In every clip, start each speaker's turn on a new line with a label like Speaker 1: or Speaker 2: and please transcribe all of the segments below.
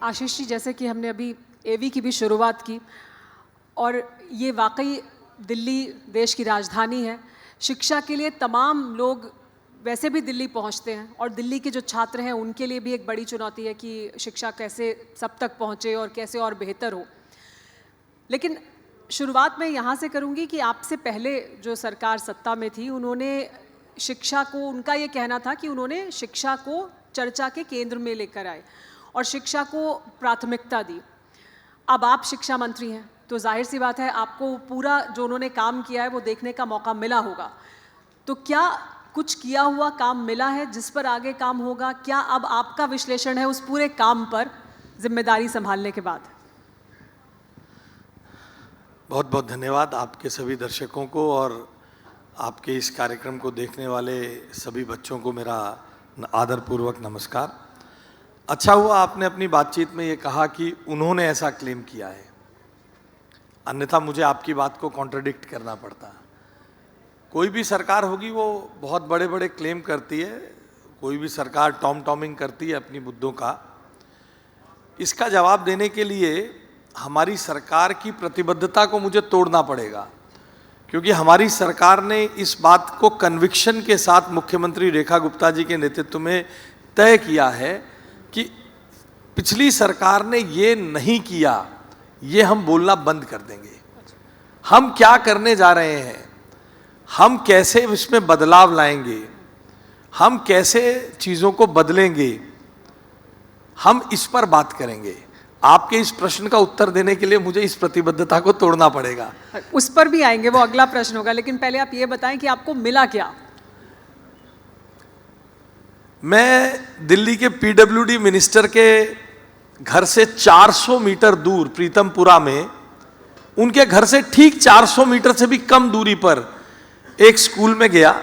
Speaker 1: आशीष जी, जैसे कि हमने अभी एवी की भी शुरुआत की और ये वाकई दिल्ली देश की राजधानी है। शिक्षा के लिए तमाम लोग वैसे भी दिल्ली पहुंचते हैं और दिल्ली के जो छात्र हैं उनके लिए भी एक बड़ी चुनौती है कि शिक्षा कैसे सब तक पहुंचे और कैसे और बेहतर हो। लेकिन शुरुआत मैं यहाँ से करूँगी कि आपसे पहले जो सरकार सत्ता में थी उन्होंने शिक्षा को, उनका ये कहना था कि उन्होंने शिक्षा को चर्चा के केंद्र में लेकर आए और शिक्षा को प्राथमिकता दी। अब आप शिक्षा मंत्री हैं तो जाहिर सी बात है आपको पूरा जो उन्होंने काम किया है वो देखने का मौका मिला होगा। तो क्या कुछ किया हुआ काम मिला है जिस पर आगे काम होगा? क्या अब आपका विश्लेषण है उस पूरे काम पर जिम्मेदारी संभालने के बाद?
Speaker 2: बहुत बहुत धन्यवाद आपके सभी दर्शकों को और आपके इस कार्यक्रम को देखने वाले सभी बच्चों को मेरा आदरपूर्वक नमस्कार। अच्छा हुआ आपने अपनी बातचीत में ये कहा कि उन्होंने ऐसा क्लेम किया है, अन्यथा मुझे आपकी बात को कॉन्ट्रडिक्ट करना पड़ता। कोई भी सरकार होगी वो बहुत बड़े बड़े क्लेम करती है, कोई भी सरकार टॉम टॉमिंग करती है अपनी मुद्दों का। इसका जवाब देने के लिए हमारी सरकार की प्रतिबद्धता को मुझे तोड़ना पड़ेगा, क्योंकि हमारी सरकार ने इस बात को कन्विक्शन के साथ मुख्यमंत्री रेखा गुप्ता जी के नेतृत्व में तय किया है कि पिछली सरकार ने ये नहीं किया, ये हम बोलना बंद कर देंगे। हम क्या करने जा रहे हैं, हम कैसे इसमें बदलाव लाएंगे, हम कैसे चीज़ों को बदलेंगे, हम इस पर बात करेंगे। आपके इस प्रश्न का उत्तर देने के लिए मुझे इस प्रतिबद्धता को तोड़ना पड़ेगा।
Speaker 1: उस पर भी आएंगे, वो अगला प्रश्न होगा, लेकिन पहले आप ये बताएं कि आपको मिला क्या?
Speaker 2: मैं दिल्ली के पीडब्ल्यूडी मिनिस्टर के घर से 400 मीटर दूर प्रीतमपुरा में, उनके घर से ठीक 400 मीटर से भी कम दूरी पर एक स्कूल में गया।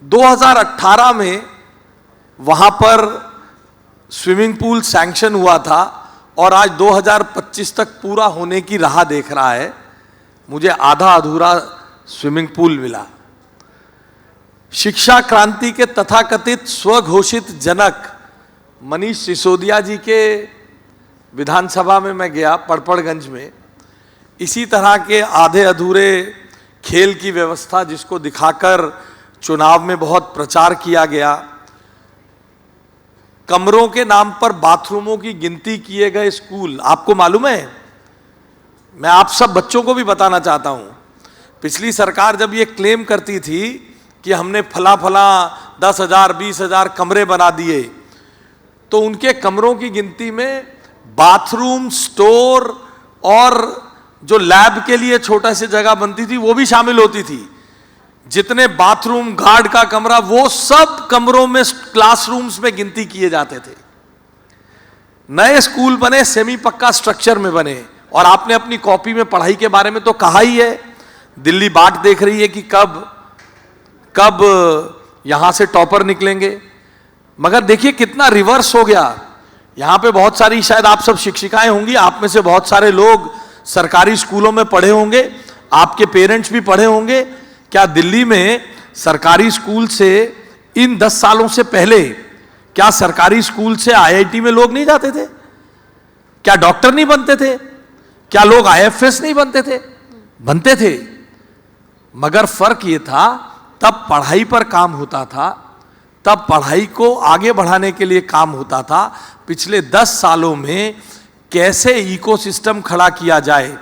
Speaker 2: 2018 में वहां पर स्विमिंग पूल सैंक्शन हुआ था और आज 2025 तक पूरा होने की राह देख रहा है। मुझे आधा अधूरा स्विमिंग पूल मिला। शिक्षा क्रांति के तथाकथित स्वघोषित जनक मनीष सिसोदिया जी के विधानसभा में मैं गया, पड़पड़गंज में। इसी तरह के आधे अधूरे खेल की व्यवस्था जिसको दिखाकर चुनाव में बहुत प्रचार किया गया, कमरों के नाम पर बाथरूमों की गिनती किए गए स्कूल। आपको मालूम है, मैं आप सब बच्चों को भी बताना चाहता हूं, पिछली सरकार जब ये क्लेम करती थी कि हमने फला फला 10,000 20,000 कमरे बना दिए, तो उनके कमरों की गिनती में बाथरूम, स्टोर और जो लैब के लिए छोटा सी जगह बनती थी वो भी शामिल होती थी। जितने बाथरूम, गार्ड का कमरा, वो सब कमरों में क्लासरूम्स में गिनती किए जाते थे। नए स्कूल बने, सेमी पक्का स्ट्रक्चर में बने, और आपने अपनी कॉपी में पढ़ाई के बारे में तो कहा ही है। दिल्ली बाट देख रही है कि कब यहां से टॉपर निकलेंगे, मगर देखिए कितना रिवर्स हो गया। यहां पे बहुत सारी, शायद आप सब शिक्षिकाएं होंगी, आप में से बहुत सारे लोग सरकारी स्कूलों में पढ़े होंगे, आपके पेरेंट्स भी पढ़े होंगे। क्या दिल्ली में सरकारी स्कूल से इन 10 सालों से पहले क्या सरकारी स्कूल से आईआईटी में लोग नहीं जाते थे? क्या डॉक्टर नहीं बनते थे? क्या लोग आईएफएस नहीं बनते थे? बनते थे। मगर फर्क ये था, तब पढ़ाई पर काम होता था, तब पढ़ाई को आगे बढ़ाने के लिए काम होता था। पिछले 10 सालों में कैसे इकोसिस्टम खड़ा किया जाए,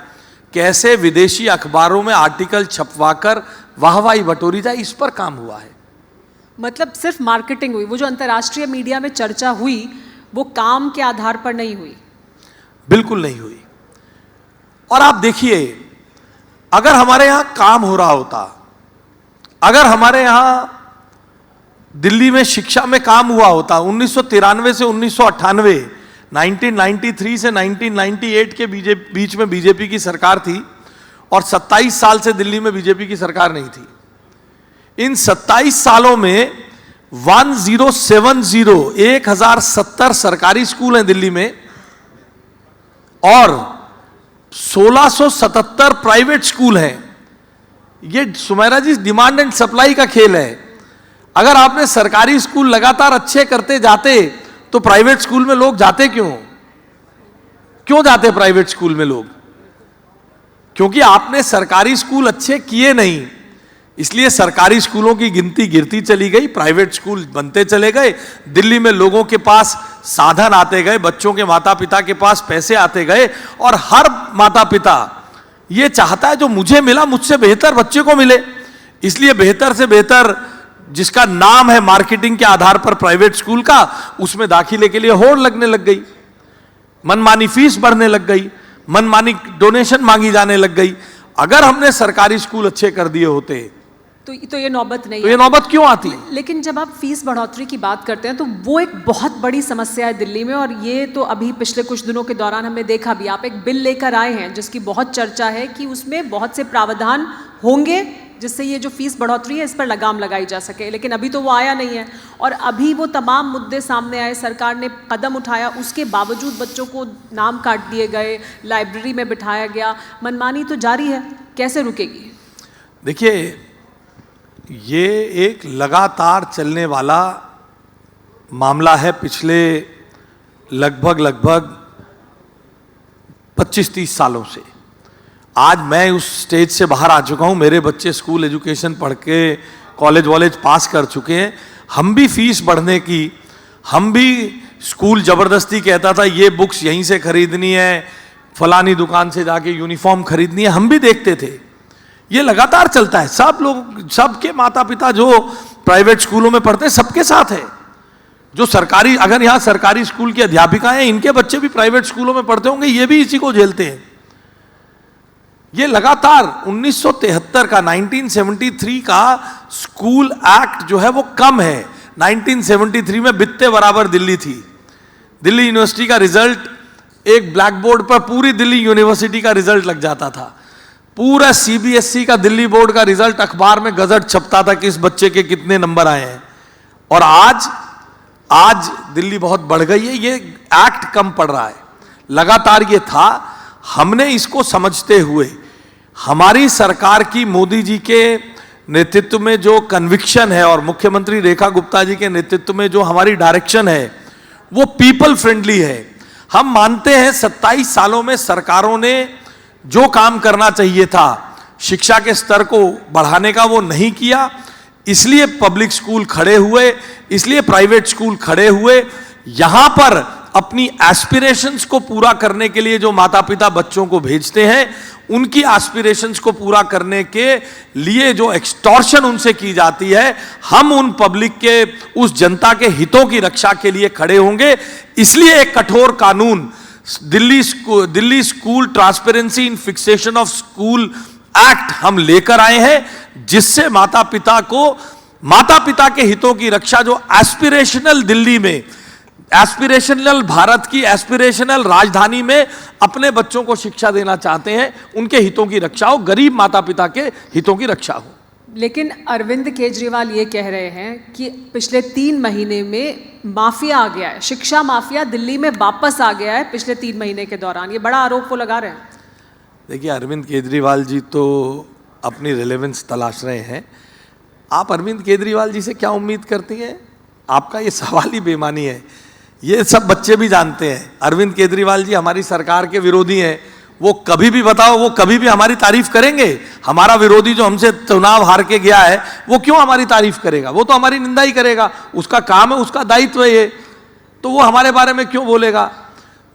Speaker 2: कैसे विदेशी अखबारों में आर्टिकल छपवाकर वाहवाही बटोरी जाए, इस पर काम हुआ है।
Speaker 1: मतलब सिर्फ मार्केटिंग हुई, वो जो अंतर्राष्ट्रीय मीडिया में चर्चा हुई वो काम के आधार पर नहीं हुई?
Speaker 2: बिल्कुल नहीं हुई। और आप देखिए, अगर हमारे यहां काम हो रहा होता, अगर हमारे यहां दिल्ली में शिक्षा में काम हुआ होता, 1993 से 1998, 1993 से 1998 के बीच में बीजेपी की सरकार थी और 27 साल से दिल्ली में बीजेपी की सरकार नहीं थी। इन 27 सालों में 1070 सरकारी स्कूल हैं दिल्ली में और 1677 प्राइवेट स्कूल हैं। ये सुमेरा जी डिमांड एंड सप्लाई का खेल है। अगर आपने सरकारी स्कूल लगातार अच्छे करते जाते तो प्राइवेट स्कूल में लोग जाते क्यों? क्यों जाते प्राइवेट स्कूल में लोग? क्योंकि आपने सरकारी स्कूल अच्छे किए नहीं, इसलिए सरकारी स्कूलों की गिनती गिरती चली गई, प्राइवेट स्कूल बनते चले गए। दिल्ली में लोगों के पास साधन आते गए, बच्चों के माता पिता के पास पैसे आते गए, और हर माता पिता ये चाहता है जो मुझे मिला मुझसे बेहतर बच्चे को मिले। इसलिए बेहतर से बेहतर जिसका नाम है मार्केटिंग के आधार पर प्राइवेट स्कूल का, उसमें दाखिले के लिए होड़ लगने लग गई, मनमानी फीस बढ़ने लग गई, मनमानी डोनेशन मांगी जाने लग गई। अगर हमने सरकारी स्कूल अच्छे कर दिए होते
Speaker 1: तो ये नौबत नहीं
Speaker 2: तो ये नौबत क्यों आती?
Speaker 1: लेकिन जब आप फीस बढ़ोतरी की बात करते हैं तो वो एक बहुत बड़ी समस्या है दिल्ली में, और ये तो अभी पिछले कुछ दिनों के दौरान हमने देखा भी। आप एक बिल लेकर आए हैं जिसकी बहुत चर्चा है कि उसमें बहुत से प्रावधान होंगे जिससे ये जो फीस बढ़ोतरी है इस पर लगाम लगाई जा सके, लेकिन अभी तो वो आया नहीं है। और अभी वो तमाम मुद्दे सामने आए, सरकार ने कदम उठाया, उसके बावजूद बच्चों को नाम काट दिए गए, लाइब्रेरी में बिठाया गया, मनमानी तो जारी है, कैसे रुकेगी?
Speaker 2: देखिए, ये एक लगातार चलने वाला मामला है पिछले लगभग 25-30 सालों से। आज मैं उस स्टेज से बाहर आ चुका हूं, मेरे बच्चे स्कूल एजुकेशन पढ़ के कॉलेज पास कर चुके हैं। हम भी फीस बढ़ने की, हम भी स्कूल जबरदस्ती कहता था ये बुक्स यहीं से खरीदनी है, फलानी दुकान से जाके यूनिफॉर्म खरीदनी है, हम भी देखते थे। ये लगातार चलता है, सब लोग, सबके माता पिता जो प्राइवेट स्कूलों में पढ़ते हैं सबके साथ है। जो सरकारी, अगर यहां सरकारी स्कूल की अध्यापिका हैं, इनके बच्चे भी प्राइवेट स्कूलों में पढ़ते होंगे, ये भी इसी को झेलते हैं। ये लगातार 1973 का 1973 का स्कूल एक्ट जो है वो कम है। 1973 में बित्ते बराबर दिल्ली थी। दिल्ली यूनिवर्सिटी का रिजल्ट एक ब्लैक बोर्ड पर पूरी दिल्ली यूनिवर्सिटी का रिजल्ट लग जाता था। पूरा सीबीएसई का दिल्ली बोर्ड का रिजल्ट अखबार में गजट छपता था कि इस बच्चे के कितने नंबर आए हैं। और आज दिल्ली बहुत बढ़ गई है, ये एक्ट कम पड़ रहा है। लगातार ये था। हमने इसको समझते हुए हमारी सरकार की, मोदी जी के नेतृत्व में जो कन्विक्शन है और मुख्यमंत्री रेखा गुप्ता जी के नेतृत्व में जो हमारी डायरेक्शन है वो पीपल फ्रेंडली है। हम मानते हैं 27 सालों में सरकारों ने जो काम करना चाहिए था शिक्षा के स्तर को बढ़ाने का वो नहीं किया, इसलिए पब्लिक स्कूल खड़े हुए, इसलिए प्राइवेट स्कूल खड़े हुए। यहां पर अपनी एस्पिरेशंस को पूरा करने के लिए जो माता पिता बच्चों को भेजते हैं, उनकी एस्पिरेशंस को पूरा करने के लिए जो एक्सटॉर्शन उनसे की जाती है, हम उन पब्लिक के, उस जनता के हितों की रक्षा के लिए खड़े होंगे। इसलिए एक कठोर कानून Delhi school transparency in fixation of school act हम लेकर आए हैं, जिससे माता पिता के हितों की रक्षा, जो एस्पिरेशनल दिल्ली में, एस्पिरेशनल भारत की एस्पिरेशनल राजधानी में अपने बच्चों को शिक्षा देना चाहते हैं, उनके हितों की रक्षा हो, गरीब माता पिता के हितों की रक्षा हो।
Speaker 1: लेकिन अरविंद केजरीवाल ये कह रहे हैं कि पिछले 3 महीने में माफिया आ गया है, शिक्षा माफिया दिल्ली में वापस आ गया है पिछले 3 महीने के दौरान। ये बड़ा आरोप वो लगा रहे हैं।
Speaker 2: देखिए, अरविंद केजरीवाल जी तो अपनी रिलेवेंस तलाश रहे हैं। आप अरविंद केजरीवाल जी से क्या उम्मीद करती हैं? आपका ये सवाल ही बेमानी है। ये सब बच्चे भी जानते हैं अरविंद केजरीवाल जी हमारी सरकार के विरोधी हैं। वो कभी भी बताओ, वो कभी भी हमारी तारीफ करेंगे? हमारा विरोधी जो हमसे चुनाव हार के गया है, वो क्यों हमारी तारीफ करेगा? वो तो हमारी निंदा ही करेगा। उसका काम है, उसका दायित्व है ये, तो वो हमारे बारे में क्यों बोलेगा?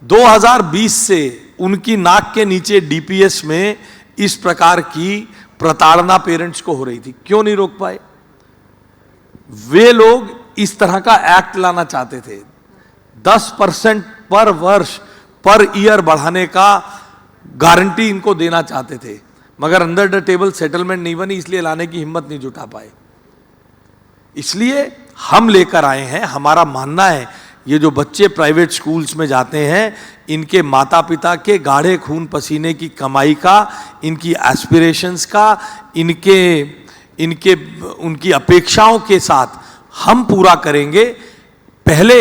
Speaker 2: 2020 से उनकी नाक के नीचे डीपीएस में इस प्रकार की प्रताड़ना पेरेंट्स को हो रही थी, क्यों नहीं रोक पाए? वे लोग इस तरह का एक्ट लाना चाहते थे, 10% पर वर्ष पर ईयर बढ़ाने का गारंटी इनको देना चाहते थे, मगर अंडर द टेबल सेटलमेंट नहीं बनी, इसलिए लाने की हिम्मत नहीं जुटा पाए। इसलिए हम लेकर आए हैं। हमारा मानना है ये जो बच्चे प्राइवेट स्कूल्स में जाते हैं, इनके माता पिता के गाढ़े खून पसीने की कमाई का, इनकी एस्पिरेशंस का, उनकी अपेक्षाओं के साथ हम पूरा करेंगे। पहले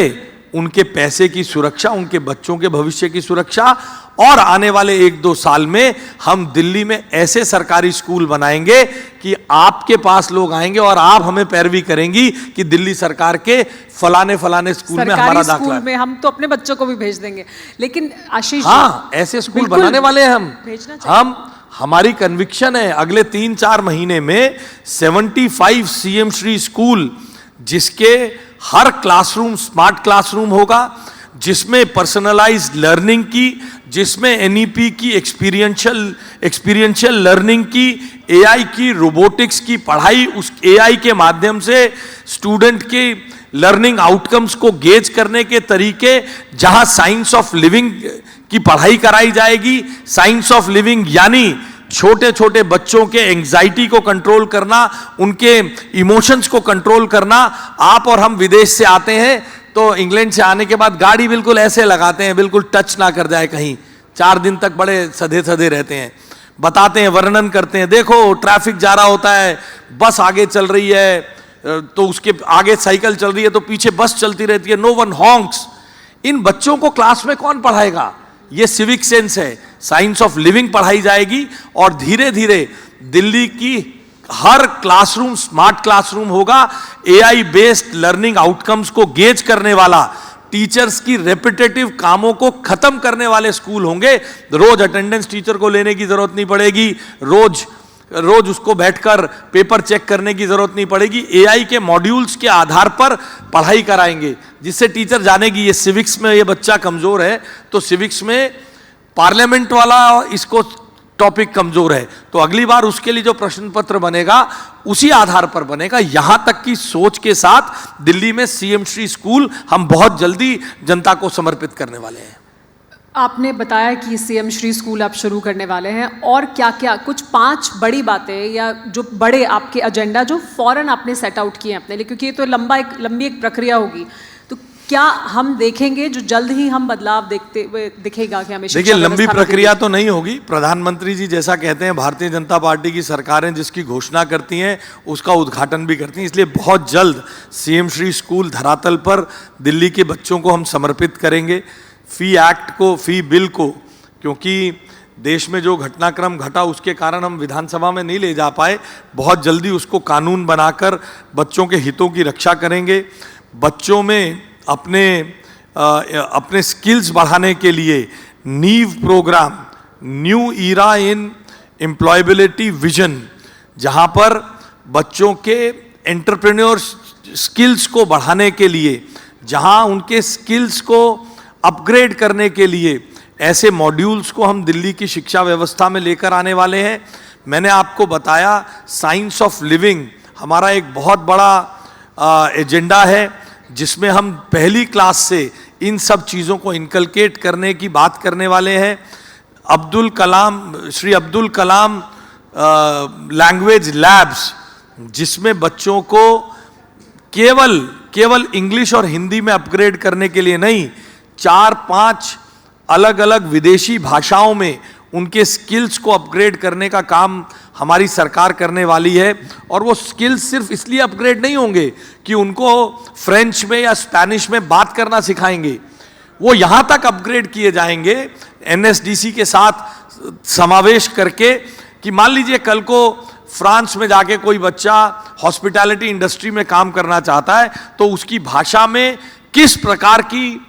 Speaker 2: उनके पैसे की सुरक्षा, उनके बच्चों के भविष्य की सुरक्षा, और आने वाले 1-2 साल में हम दिल्ली में ऐसे सरकारी स्कूल बनाएंगे कि आपके पास लोग आएंगे और आप हमें पैरवी करेंगी कि दिल्ली सरकार के फलाने फलाने स्कूल में हमारा दाखला
Speaker 1: स्कूल में हम तो अपने बच्चों को भी भेज देंगे। लेकिन आशीष,
Speaker 2: हाँ, ऐसे स्कूल बनाने वाले हैं हम। हमारी कन्विक्शन है अगले 3-4 महीने में 75 सीएम श्री स्कूल, जिसके हर क्लासरूम स्मार्ट क्लासरूम होगा, जिसमें पर्सनलाइज्ड लर्निंग की, जिसमें एनईपी की एक्सपीरियंशियल लर्निंग की, एआई की, रोबोटिक्स की पढ़ाई, उस एआई के माध्यम से स्टूडेंट के लर्निंग आउटकम्स को गेज करने के तरीके, जहां साइंस ऑफ लिविंग की पढ़ाई कराई जाएगी। साइंस ऑफ लिविंग यानी छोटे छोटे बच्चों के एंजाइटी को कंट्रोल करना, उनके इमोशंस को कंट्रोल करना। आप और हम विदेश से आते हैं तो इंग्लैंड से आने के बाद गाड़ी बिल्कुल ऐसे लगाते हैं, बिल्कुल टच ना कर जाए कहीं, 4 दिन तक बड़े सधे सधे रहते हैं, बताते हैं, वर्णन करते हैं, देखो ट्रैफिक जा रहा होता है, बस आगे चल रही है तो उसके आगे साइकिल चल रही है तो पीछे बस चलती रहती है, नो वन हॉन्क्स। इन बच्चों को क्लास में कौन पढ़ाएगा? ये सिविक सेंस है, साइंस ऑफ लिविंग पढ़ाई जाएगी, और धीरे धीरे दिल्ली की हर क्लासरूम स्मार्ट क्लासरूम होगा, एआई बेस्ड लर्निंग आउटकम्स को गेज करने वाला, टीचर्स की रेपिटेटिव कामों को खत्म करने वाले स्कूल होंगे। रोज अटेंडेंस टीचर को लेने की जरूरत नहीं पड़ेगी, रोज उसको बैठकर पेपर चेक करने की जरूरत नहीं पड़ेगी। एआई के मॉड्यूल्स के आधार पर पढ़ाई कराएंगे, जिससे टीचर जानेगी ये सिविक्स में ये बच्चा कमजोर है तो सिविक्स में पार्लियामेंट वाला इसको टॉपिक कमजोर है, तो अगली बार उसके लिए जो प्रश्न पत्र बनेगा उसी आधार पर बनेगा। यहां तक की सोच के साथ दिल्ली में सीएम श्री स्कूल हम बहुत जल्दी जनता को समर्पित करने वाले हैं।
Speaker 1: आपने बताया कि सीएम श्री स्कूल आप शुरू करने वाले हैं, और क्या क्या कुछ 5 बड़ी बातें या जो बड़े आपके एजेंडा जो फौरन आपने सेट आउट किए हैं अपने लिए, क्योंकि ये तो लंबी एक प्रक्रिया होगी, तो क्या हम देखेंगे जो जल्द ही हम बदलाव दिखेगा कि हमें?
Speaker 2: देखिए, लंबी प्रक्रिया तो नहीं होगी। प्रधानमंत्री जी जैसा कहते हैं, भारतीय जनता पार्टी की सरकारें जिसकी घोषणा करती हैं उसका उद्घाटन भी करती हैं, इसलिए बहुत जल्द सीएम श्री स्कूल धरातल पर दिल्ली के बच्चों को हम समर्पित करेंगे। फी बिल को, क्योंकि देश में जो घटनाक्रम घटा उसके कारण हम विधानसभा में नहीं ले जा पाए, बहुत जल्दी उसको कानून बनाकर बच्चों के हितों की रक्षा करेंगे। बच्चों में अपने स्किल्स बढ़ाने के लिए नीव प्रोग्राम, न्यू ईरा इन एम्प्लॉयबिलिटी विजन, जहां पर बच्चों के एंटरप्रेन्योर स्किल्स को बढ़ाने के लिए, जहां उनके स्किल्स को अपग्रेड करने के लिए ऐसे मॉड्यूल्स को हम दिल्ली की शिक्षा व्यवस्था में लेकर आने वाले हैं। मैंने आपको बताया साइंस ऑफ लिविंग हमारा एक बहुत बड़ा एजेंडा है, जिसमें हम पहली क्लास से इन सब चीज़ों को इनकलकेट करने की बात करने वाले हैं। श्री अब्दुल कलाम लैंग्वेज लैब्स, जिसमें बच्चों को केवल इंग्लिश और हिंदी में अपग्रेड करने के लिए नहीं, 4-5 अलग अलग विदेशी भाषाओं में उनके स्किल्स को अपग्रेड करने का काम हमारी सरकार करने वाली है। और वो स्किल्स सिर्फ इसलिए अपग्रेड नहीं होंगे कि उनको फ्रेंच में या स्पेनिश में बात करना सिखाएंगे, वो यहाँ तक अपग्रेड किए जाएंगे एनएसडीसी के साथ समावेश करके, कि मान लीजिए कल को फ्रांस में जाके कोई बच्चा हॉस्पिटैलिटी इंडस्ट्री में काम करना चाहता है, तो उसकी भाषा में किस प्रकार की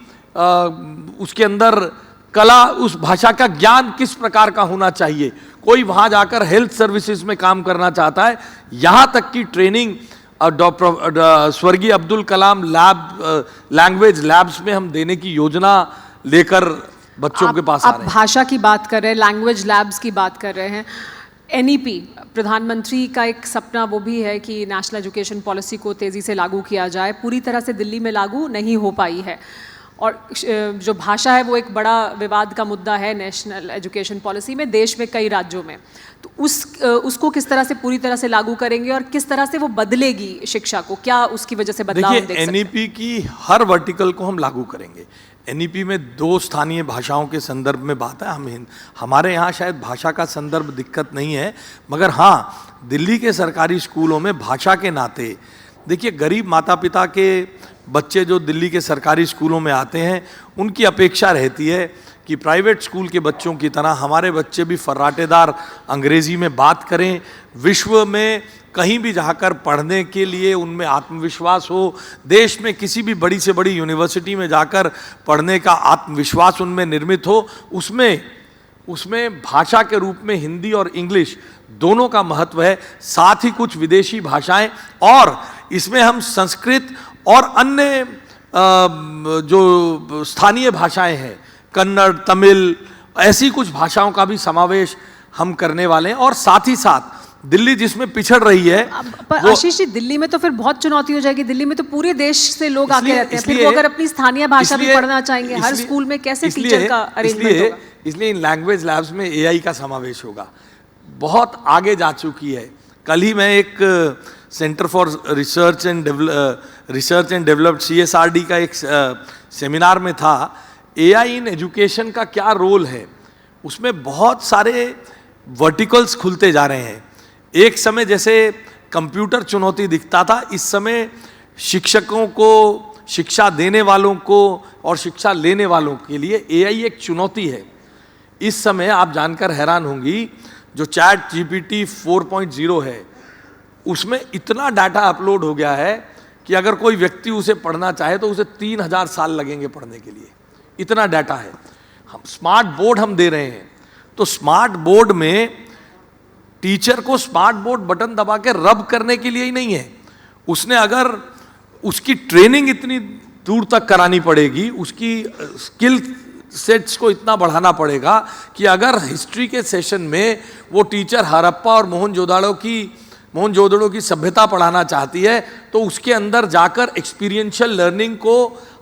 Speaker 2: उसके अंदर कला, उस भाषा का ज्ञान किस प्रकार का होना चाहिए। कोई वहां जाकर हेल्थ सर्विसेज में काम करना चाहता है, यहां तक की ट्रेनिंग स्वर्गीय अब्दुल कलाम लैंग्वेज लैब्स में हम देने की योजना लेकर बच्चों के पास आ रहे हैं।
Speaker 1: भाषा की बात कर रहे हैं, लैंग्वेज लैब्स की बात कर रहे हैं। एनईपी, प्रधानमंत्री का एक सपना वो भी है कि नेशनल एजुकेशन पॉलिसी को तेज़ी से लागू किया जाए, पूरी तरह से दिल्ली में लागू नहीं हो पाई है, और जो भाषा है वो एक बड़ा विवाद का मुद्दा है नेशनल एजुकेशन पॉलिसी में, देश में कई राज्यों में। तो उसको किस तरह से पूरी तरह से लागू करेंगे और किस तरह से वो बदलेगी शिक्षा को? क्या उसकी वजह से बदलाव देख सकते हैं?
Speaker 2: एनईपी की हर वर्टिकल को हम लागू करेंगे। एनईपी में 2 स्थानीय भाषाओं के संदर्भ में बात है। हमारे यहाँ शायद भाषा का संदर्भ दिक्कत नहीं है, मगर हाँ, दिल्ली के सरकारी स्कूलों में भाषा के नाते, देखिए, गरीब माता पिता के बच्चे जो दिल्ली के सरकारी स्कूलों में आते हैं उनकी अपेक्षा रहती है कि प्राइवेट स्कूल के बच्चों की तरह हमारे बच्चे भी फर्राटेदार अंग्रेजी में बात करें, विश्व में कहीं भी जाकर पढ़ने के लिए उनमें आत्मविश्वास हो, देश में किसी भी बड़ी से बड़ी यूनिवर्सिटी में जाकर पढ़ने का आत्मविश्वास उनमें निर्मित हो। उसमें भाषा के रूप में हिंदी और इंग्लिश दोनों का महत्व है, साथ ही कुछ विदेशी भाषाएं, और इसमें हम संस्कृत और अन्य जो स्थानीय भाषाएं हैं, कन्नड़, तमिल, ऐसी कुछ भाषाओं का भी समावेश हम करने वाले हैं। और साथ ही साथ दिल्ली जिसमें पिछड़ रही है,
Speaker 1: पर आशीष जी, दिल्ली में तो फिर बहुत चुनौती हो जाएगी। दिल्ली में तो पूरे देश से लोग आके रहते हैं, फिर वो अगर अपनी स्थानीय भाषा भी पढ़ना चाहेंगे, हर स्कूल में कैसे टीचर का अरेंजमेंट होगा?
Speaker 2: इसलिए इन लैंग्वेज लैब्स में एआई का समावेश होगा। बहुत आगे जा चुकी है। कल ही मैं एक centre for research and developed CSRD का एक सेमिनार में था। एआई इन एजुकेशन का क्या रोल है, उसमें बहुत सारे वर्टिकल्स खुलते जा रहे हैं। एक समय जैसे कंप्यूटर चुनौती दिखता था, इस समय शिक्षकों को, शिक्षा देने वालों को और शिक्षा लेने वालों के लिए एआई एक चुनौती है। इस समय आप जानकर हैरान होंगी, जो ChatGPT 4.0 है उसमें इतना डाटा अपलोड हो गया है कि अगर कोई व्यक्ति उसे पढ़ना चाहे तो उसे 3000 साल लगेंगे पढ़ने के लिए, इतना डाटा है। हम स्मार्ट बोर्ड हम दे रहे हैं, तो स्मार्ट बोर्ड में टीचर को स्मार्ट बोर्ड बटन दबा के रब करने के लिए ही नहीं है, उसने अगर उसकी ट्रेनिंग इतनी दूर तक करानी पड़ेगी, उसकी स्किल सेट्स को इतना बढ़ाना पड़ेगा कि अगर हिस्ट्री के सेशन में वो टीचर हड़प्पा और मोहनजोदड़ो की सभ्यता पढ़ाना चाहती है तो उसके अंदर जाकर एक्सपीरियंशियल लर्निंग को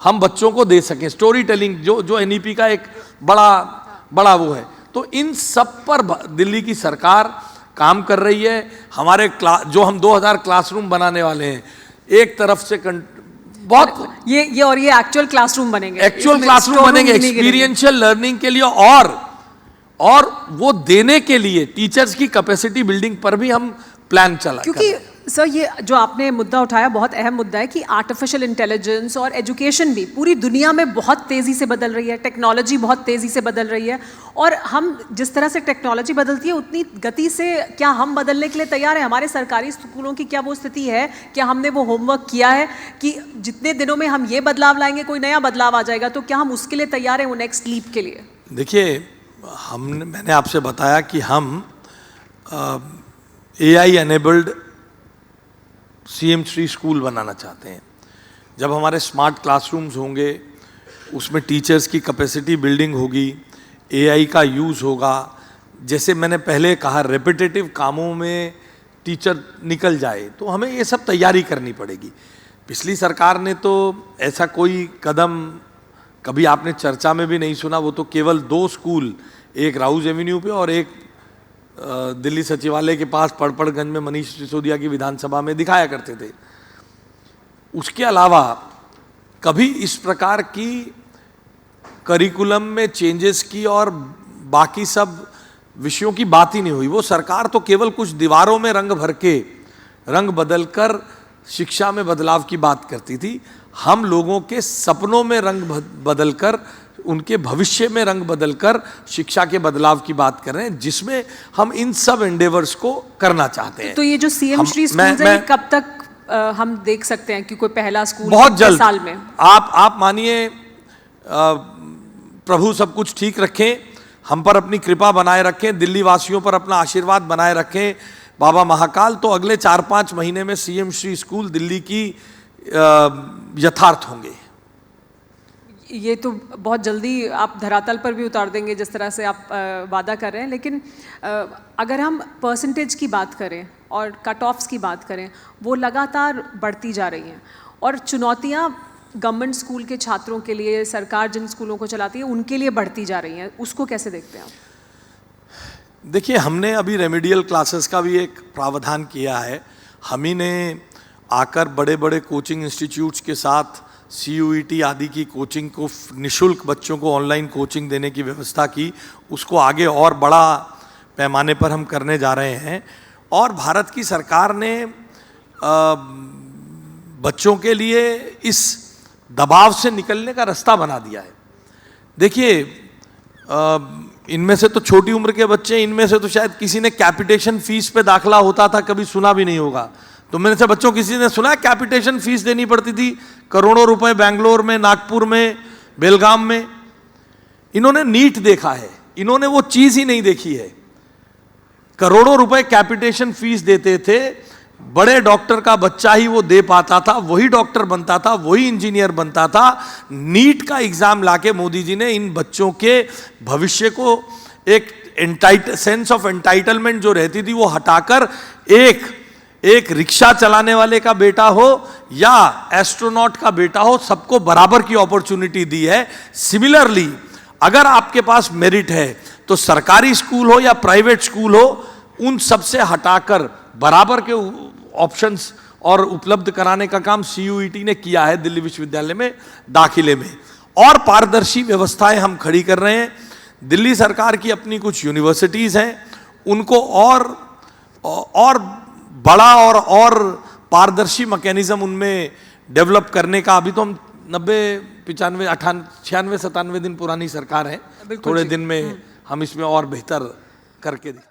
Speaker 2: हम बच्चों को दे सकें, स्टोरी टेलिंग जो NEP का एक बड़ा वो है। तो इन सब पर दिल्ली की सरकार काम कर रही है। हमारे जो हम 2000 क्लासरूम बनाने वाले हैं, एक तरफ से बहुत
Speaker 1: ये एक्चुअल क्लासरूम बनेंगे,
Speaker 2: एक्सपीरियंशियल लर्निंग के लिए, और वो देने के लिए टीचर्स की कैपेसिटी बिल्डिंग पर भी हम प्लान चला।
Speaker 1: क्योंकि सर, ये जो आपने मुद्दा उठाया बहुत अहम मुद्दा है कि आर्टिफिशियल इंटेलिजेंस और एजुकेशन भी पूरी दुनिया में बहुत तेज़ी से बदल रही है, टेक्नोलॉजी बहुत तेज़ी से बदल रही है, और हम जिस तरह से टेक्नोलॉजी बदलती है उतनी गति से क्या हम बदलने के लिए तैयार हैं? हमारे सरकारी स्कूलों की क्या वो स्थिति है? क्या हमने वो होमवर्क किया है कि जितने दिनों में हम ये बदलाव लाएंगे कोई नया बदलाव आ जाएगा, तो क्या हम उसके लिए तैयार हैं, वो नेक्स्ट लीप के लिए?
Speaker 2: देखिए, मैंने आपसे बताया कि हम AI एनेबल्ड CM3 स्कूल बनाना चाहते हैं। जब हमारे स्मार्ट क्लासरूम्स होंगे, उसमें टीचर्स की कैपेसिटी बिल्डिंग होगी, AI का यूज़ होगा। जैसे मैंने पहले कहा, रेपिटेटिव कामों में टीचर निकल जाए तो हमें ये सब तैयारी करनी पड़ेगी। पिछली सरकार ने तो ऐसा कोई कदम कभी आपने चर्चा में भी नहीं सुना। वो तो केवल 2 स्कूल, एक राउज एवेन्यू पे और एक दिल्ली सचिवालय के पास पड़पड़गंज में मनीष सिसोदिया की विधानसभा में दिखाया करते थे। उसके अलावा कभी इस प्रकार की करिकुलम में चेंजेस की और बाकी सब विषयों की बात ही नहीं हुई। वो सरकार तो केवल कुछ दीवारों में रंग बदलकर शिक्षा में बदलाव की बात करती थी। हम लोगों के सपनों में रंग बदलकर, उनके भविष्य में रंग बदलकर शिक्षा के बदलाव की बात कर रहे हैं, जिसमें हम इन सब एंडेवर्स को करना चाहते हैं।
Speaker 1: तो ये जो CM3 स्कूल है, कब तक हम देख सकते हैं कि कोई पहला स्कूल
Speaker 2: बहुत जल्द
Speaker 1: साल में?
Speaker 2: आप मानिए, प्रभु सब कुछ ठीक रखें, हम पर अपनी कृपा बनाए रखें, दिल्ली वासियों पर अपना आशीर्वाद बनाए रखें बाबा महाकाल, तो अगले 4-5 महीने में CM3 स्कूल दिल्ली की यथार्थ होंगे।
Speaker 1: ये तो बहुत जल्दी आप धरातल पर भी उतार देंगे जिस तरह से आप वादा कर रहे हैं। लेकिन अगर हम परसेंटेज की बात करें और कट ऑफ्स की बात करें, वो लगातार बढ़ती जा रही हैं, और चुनौतियाँ गवर्नमेंट स्कूल के छात्रों के लिए, सरकार जिन स्कूलों को चलाती है उनके लिए बढ़ती जा रही हैं। उसको कैसे देखते हैं आप?
Speaker 2: देखिए, हमने अभी रेमेडियल क्लासेस का भी एक प्रावधान किया है। हम ही ने आकर बड़े बड़े कोचिंग इंस्टीट्यूट्स के साथ CUET आदि की कोचिंग को निःशुल्क बच्चों को ऑनलाइन कोचिंग देने की व्यवस्था की। उसको आगे और बड़ा पैमाने पर हम करने जा रहे हैं। और भारत की सरकार ने बच्चों के लिए इस दबाव से निकलने का रास्ता बना दिया है। देखिए, इनमें से तो छोटी उम्र के बच्चे, इनमें से तो शायद किसी ने कैपिटेशन फीस पे दाखला होता था, कभी सुना भी नहीं होगा। तो मेरे से बच्चों किसी ने सुना है कैपिटेशन फीस देनी पड़ती थी करोड़ों रुपए बेंगलोर में, नागपुर में, बेलगाम में? इन्होंने नीट देखा है, इन्होंने वो चीज ही नहीं देखी है। करोड़ों रुपए कैपिटेशन फीस देते थे, बड़े डॉक्टर का बच्चा ही वो दे पाता था, वही डॉक्टर बनता था, वही इंजीनियर बनता था। नीट का एग्जाम लाके मोदी जी ने इन बच्चों के भविष्य को एक सेंस ऑफ एंटाइटलमेंट जो रहती थी वो हटाकर एक रिक्शा चलाने वाले का बेटा हो या एस्ट्रोनॉट का बेटा हो, सबको बराबर की अपॉर्चुनिटी दी है। सिमिलरली अगर आपके पास मेरिट है तो सरकारी स्कूल हो या प्राइवेट स्कूल हो, उन सबसे हटाकर बराबर के ऑप्शंस और उपलब्ध कराने का काम सीयूईटी ने किया है दिल्ली विश्वविद्यालय में दाखिले में। और पारदर्शी व्यवस्थाएं हम खड़ी कर रहे हैं। दिल्ली सरकार की अपनी कुछ यूनिवर्सिटीज हैं, उनको और बड़ा और पारदर्शी मैकेनिज्म उनमें डेवलप करने का, अभी तो हम 90, 95, 96, 97 दिन पुरानी सरकार है, थोड़े दिन में हम इसमें और बेहतर करके दिखाएं।